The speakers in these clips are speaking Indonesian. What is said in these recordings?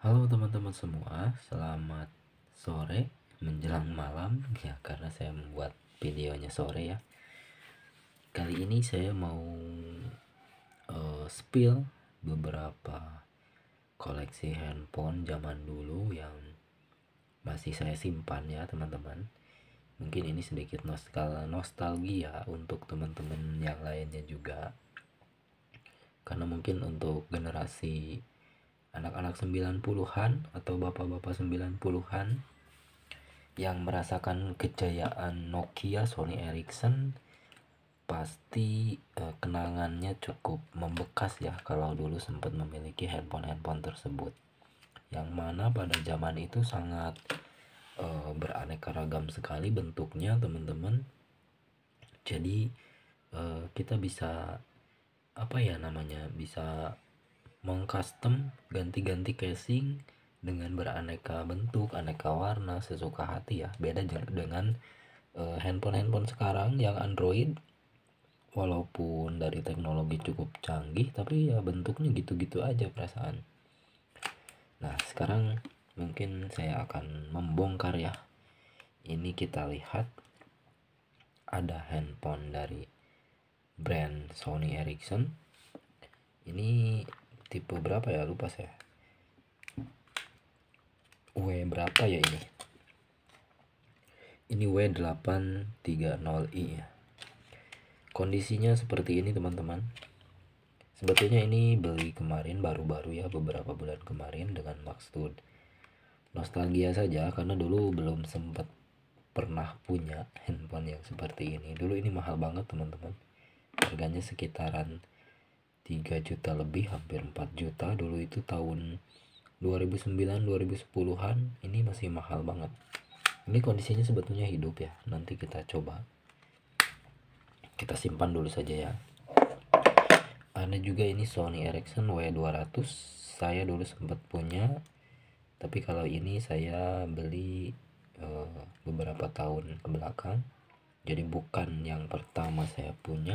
Halo teman-teman semua, selamat sore menjelang malam ya karena saya membuat videonya sore ya. Kali ini saya mau spill beberapa koleksi handphone zaman dulu yang masih saya simpan ya teman-teman. Mungkin ini sedikit nostalgia untuk teman-teman yang lainnya juga. Karena mungkin untuk generasi anak-anak 90-an atau bapak-bapak 90-an yang merasakan kejayaan Nokia, Sony Ericsson, pasti kenangannya cukup membekas ya kalau dulu sempat memiliki handphone tersebut, yang mana pada zaman itu sangat beraneka ragam sekali bentuknya teman-teman. Jadi kita bisa bisa mengcustom ganti-ganti casing dengan beraneka bentuk, aneka warna sesuka hati ya. Beda dengan handphone sekarang yang Android, walaupun dari teknologi cukup canggih tapi ya bentuknya gitu-gitu aja perasaan. Nah, sekarang mungkin saya akan membongkar ya. Ini kita lihat ada handphone dari brand Sony Ericsson. Ini tipe berapa ya, lupa saya. W berapa ya ini? Ini W830i ya. Kondisinya seperti ini teman-teman. Sebetulnya ini beli kemarin, baru-baru ya, beberapa bulan kemarin, dengan maksud nostalgia saja karena dulu belum sempat pernah punya handphone yang seperti ini. Dulu ini mahal banget teman-teman. Harganya sekitaran 3 juta lebih, hampir 4 juta dulu itu tahun 2009-2010-an. Ini masih mahal banget. Ini kondisinya sebetulnya hidup ya. Nanti kita coba. Kita simpan dulu saja ya. Ada juga ini Sony Ericsson W200. Saya dulu sempat punya, tapi kalau ini saya beli beberapa tahun ke belakang. Jadi bukan yang pertama saya punya.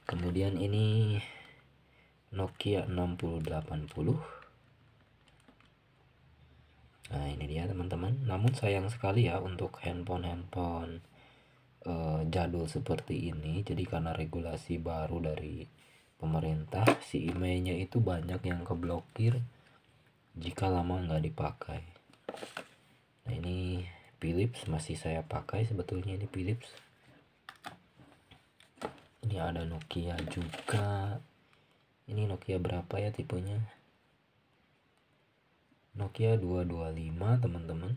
Kemudian ini Nokia 6080. Nah, ini dia teman-teman. Namun sayang sekali ya untuk handphone jadul seperti ini. Jadi karena regulasi baru dari pemerintah, si emailnya itu banyak yang keblokir jika lama nggak dipakai. Nah, ini Philips masih saya pakai sebetulnya, ini Philips. Ini ada Nokia juga. Ini Nokia berapa ya tipenya? Nokia 225 teman-teman.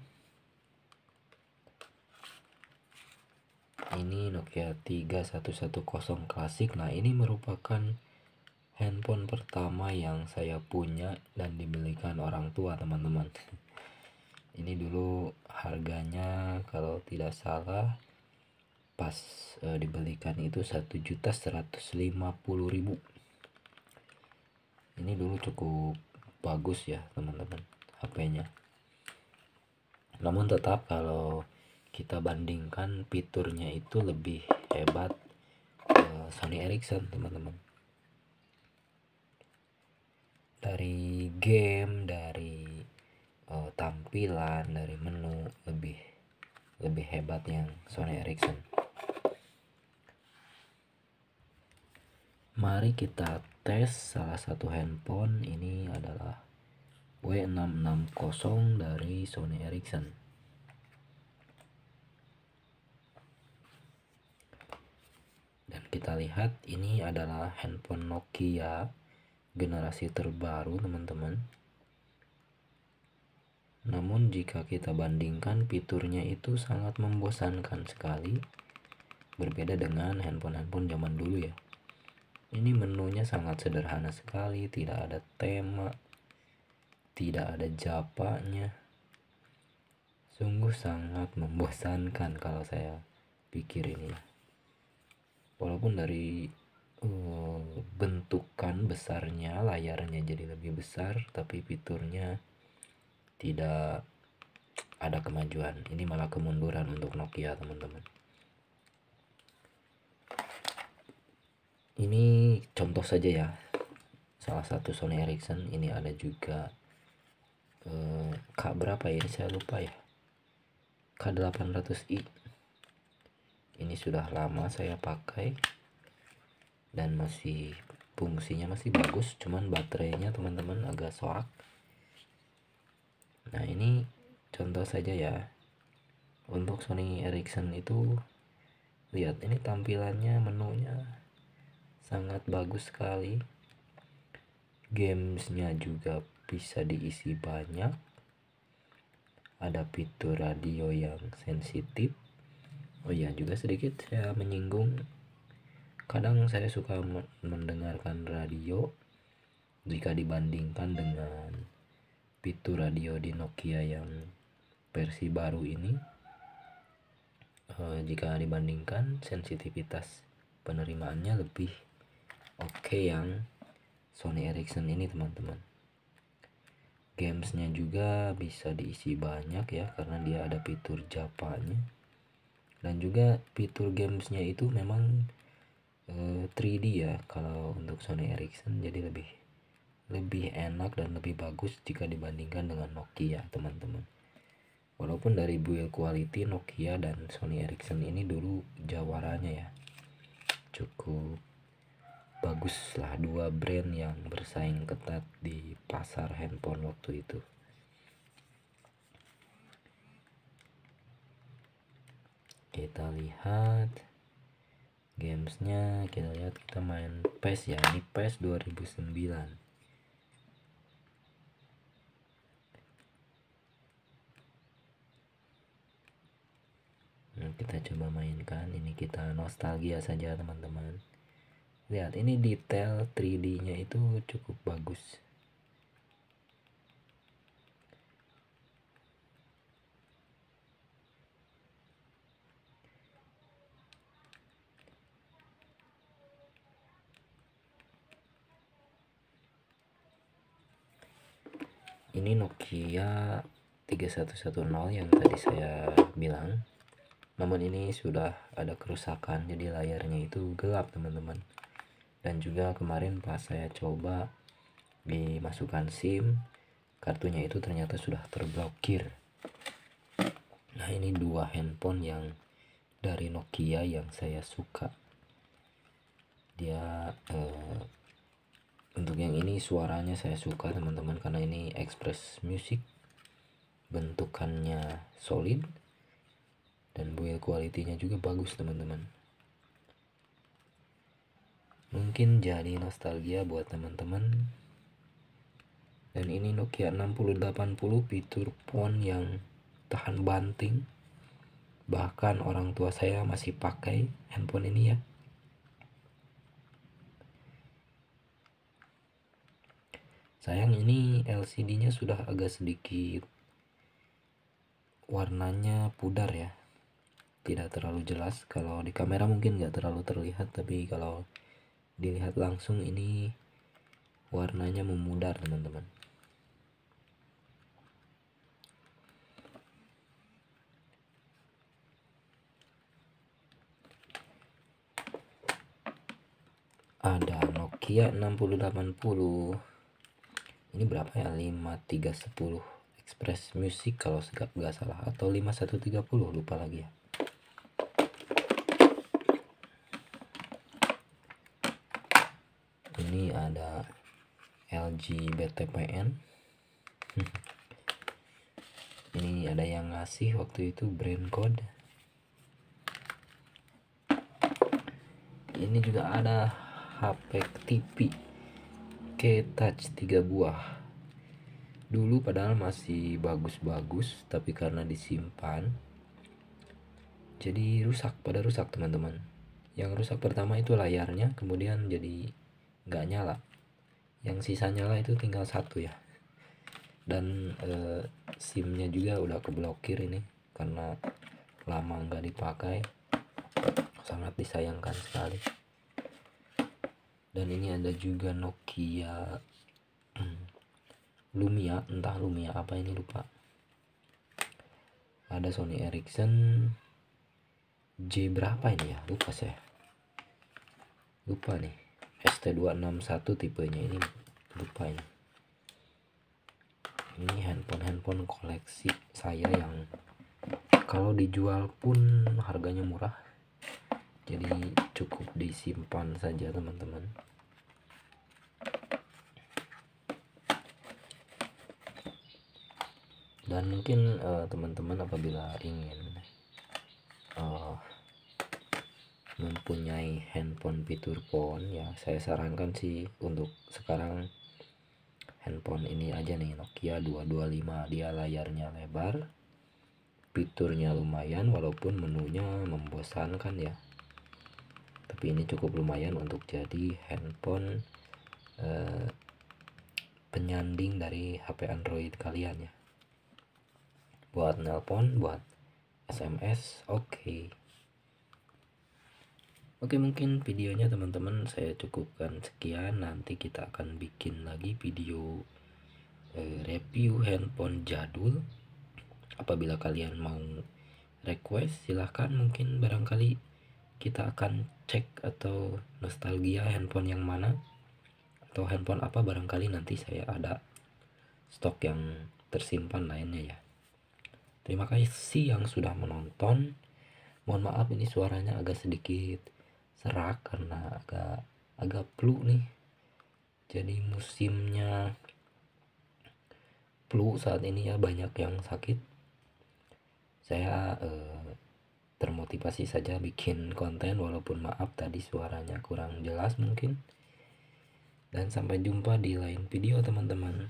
Ini Nokia 3110 klasik. Nah, ini merupakan handphone pertama yang saya punya dan dibelikan orang tua teman-teman. Ini dulu harganya kalau tidak salah pas dibelikan itu 1.150.000. Ini dulu cukup bagus ya teman-teman HP-nya. Namun tetap kalau kita bandingkan fiturnya itu lebih hebat Sony Ericsson teman-teman. Dari game, dari tampilan, dari menu lebih hebat yang Sony Ericsson. Mari kita tes salah satu handphone. Ini adalah W660 dari Sony Ericsson. Dan kita lihat ini adalah handphone Nokia generasi terbaru teman-teman. Namun jika kita bandingkan, fiturnya itu sangat membosankan sekali. Berbeda dengan handphone zaman dulu ya. Ini menunya sangat sederhana sekali, tidak ada tema, tidak ada japanya. Sungguh sangat membosankan kalau saya pikir ini. Walaupun dari bentukan besarnya, layarnya jadi lebih besar, tapi fiturnya tidak ada kemajuan. Ini malah kemunduran untuk Nokia teman-teman. Ini contoh saja ya. salah satu Sony Ericsson. Ini ada juga K berapa ya, saya lupa ya, K800i. Ini sudah lama saya pakai dan masih fungsinya masih bagus, cuman baterainya teman-teman agak soak. Nah ini contoh saja ya, untuk Sony Ericsson itu lihat ini tampilannya, menunya sangat bagus sekali, gamesnya juga bisa diisi banyak, ada fitur radio yang sensitif. Oh ya, juga sedikit saya menyinggung, kadang saya suka mendengarkan radio jika dibandingkan dengan fitur radio di Nokia yang versi baru ini. Jika dibandingkan, sensitivitas penerimaannya lebih oke yang Sony Ericsson ini teman-teman. Gamesnya juga bisa diisi banyak ya, karena dia ada fitur Japanya. Dan juga fitur gamesnya itu memang 3D ya kalau untuk Sony Ericsson, jadi lebih enak dan lebih bagus jika dibandingkan dengan Nokia teman-teman. Walaupun dari build quality Nokia dan Sony Ericsson ini dulu jawaranya ya, cukup bagus lah, dua brand yang bersaing ketat di pasar handphone waktu itu. Kita lihat gamesnya, kita lihat, kita main PES ya, ini PES 2009. Kita coba mainkan, ini kita nostalgia saja teman-teman. Lihat ini detail 3D nya itu cukup bagus. Ini Nokia 3110 yang tadi saya bilang, namun ini sudah ada kerusakan, jadi layarnya itu gelap teman-teman. Dan juga kemarin pas saya coba dimasukkan SIM, kartunya itu ternyata sudah terblokir. Nah ini dua handphone yang dari Nokia yang saya suka. Dia untuk yang ini suaranya saya suka teman-teman, karena ini Express Music, bentukannya solid dan build quality-nya juga bagus teman-teman. Mungkin jadi nostalgia buat teman-teman. Dan ini Nokia 6080, fitur phone yang tahan banting, bahkan orang tua saya masih pakai handphone ini ya. Sayang ini LCD-nya sudah agak sedikit warnanya pudar ya, tidak terlalu jelas. Kalau di kamera mungkin nggak terlalu terlihat, tapi kalau dilihat langsung ini warnanya memudar teman-teman. Ada Nokia 6080, ini berapa ya, 5310 Express Music kalau nggak salah, atau 5130, lupa lagi ya. Ini ada LG BTPN. Ini ada yang ngasih waktu itu brand code. Ini juga ada HP TV K-Touch 3 buah. Dulu padahal masih bagus-bagus, tapi karena disimpan jadi pada rusak teman-teman. Yang rusak pertama itu layarnya, kemudian jadi nggak nyala. Yang sisa nyala itu tinggal satu ya. Dan SIM-nya juga udah keblokir ini karena lama nggak dipakai. Sangat disayangkan sekali. Dan ini ada juga Nokia Lumia, entah Lumia apa ini, lupa. Ada Sony Ericsson J berapa ini ya, lupa saya, lupa nih, ST261 tipenya ini. lupa ini handphone koleksi saya yang kalau dijual pun harganya murah, jadi cukup disimpan saja teman-teman. Dan mungkin teman-teman apabila ingin mempunyai handphone fitur phone ya, saya sarankan sih untuk sekarang handphone ini aja nih, Nokia 225. Dia layarnya lebar, fiturnya lumayan walaupun menunya membosankan ya, tapi ini cukup lumayan untuk jadi handphone penyanding dari HP Android kalian ya, buat nelpon, buat SMS. Oke, mungkin videonya teman-teman saya cukupkan sekian. Nanti kita akan bikin lagi video review handphone jadul. Apabila kalian mau request silahkan, mungkin barangkali kita akan cek atau nostalgia handphone yang mana atau handphone apa, barangkali nanti saya ada stok yang tersimpan lainnya ya. Terima kasih yang sudah menonton. Mohon maaf ini suaranya agak sedikit serak karena agak flu nih, jadi musimnya flu saat ini ya, banyak yang sakit. Saya termotivasi saja bikin konten, walaupun maaf tadi suaranya kurang jelas mungkin. Dan sampai jumpa di lain video teman-teman.